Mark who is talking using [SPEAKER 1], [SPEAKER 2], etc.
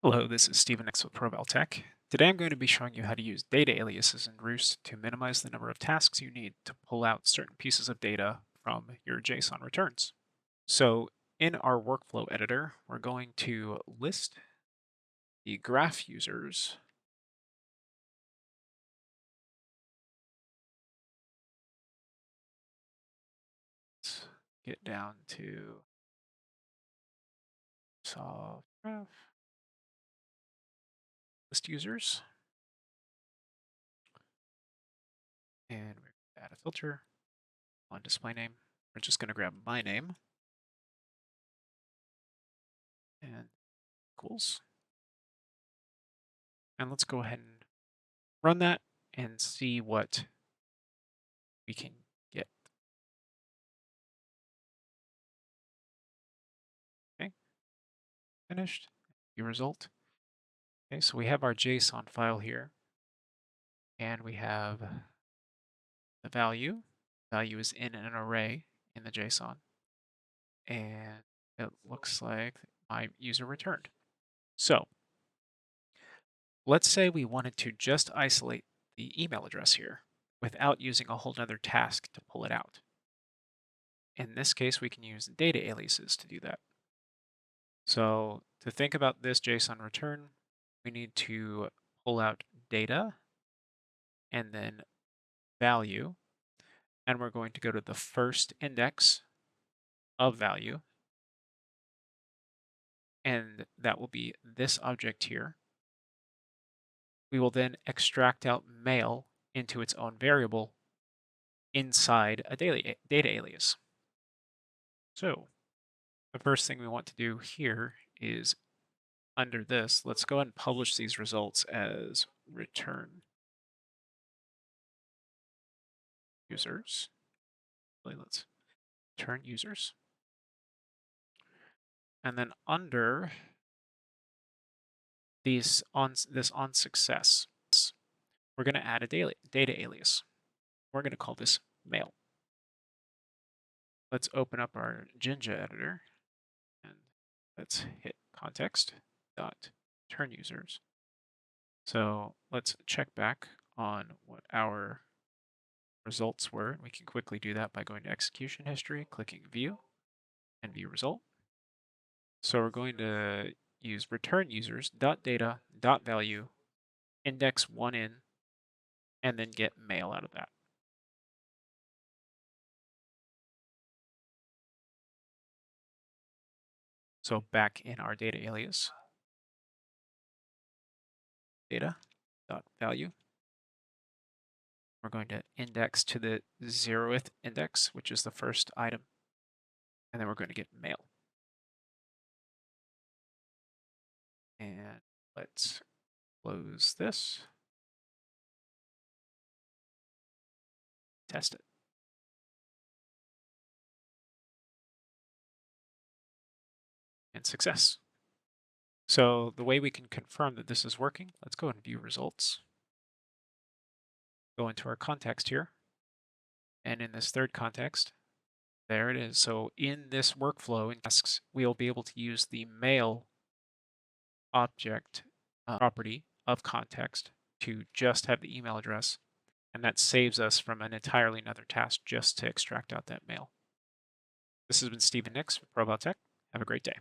[SPEAKER 1] Hello, this is Stephen X with ProVal Tech. Today I'm going to be showing you how to use data aliases in Rewst to minimize the number of tasks you need to pull out certain pieces of data from your JSON returns. So in our workflow editor, we're going to list the graph users. Let's get down to solve graph, list users, and we're going to add a filter on display name. We're just going to grab my name and equals. And let's go ahead and run that and see what we can get. Okay, finished. The result. Okay, so we have our JSON file here, and we have the value. Value is in an array in the JSON, and it looks like my user returned. So let's say we wanted to just isolate the email address here without using a whole nother task to pull it out. In this case, we can use data aliases to do that. So to think about this JSON return, we need to pull out data and then value, and we're going to go to the first index of value, and that will be this object here. We will then extract out mail into its own variable inside a data alias. So the first thing we want to do here is under this, let's go ahead and publish these results as return users. Let's return users. And then under this on success, we're going to add a data alias. We're going to call this mail. Let's open up our Jinja editor and let's hit context dot turn users. So let's check back on what our results were. We can quickly do that by going to execution history, clicking view and view result. So we're going to use return users dot data dot value index 1 in and then get mail out of that. So back in our data alias, data dot value, we're going to index to the 0th index, which is the first item, and then we're going to get mail. And let's close this, test it. And success. So the way we can confirm that this is working, let's go and view results. Go into our context here. And in this third context, there it is. So in this workflow in tasks, we'll be able to use the mail object property of context to just have the email address. And that saves us from an entirely another task just to extract out that mail. This has been Stephen Nix with ProVal Tech. Have a great day.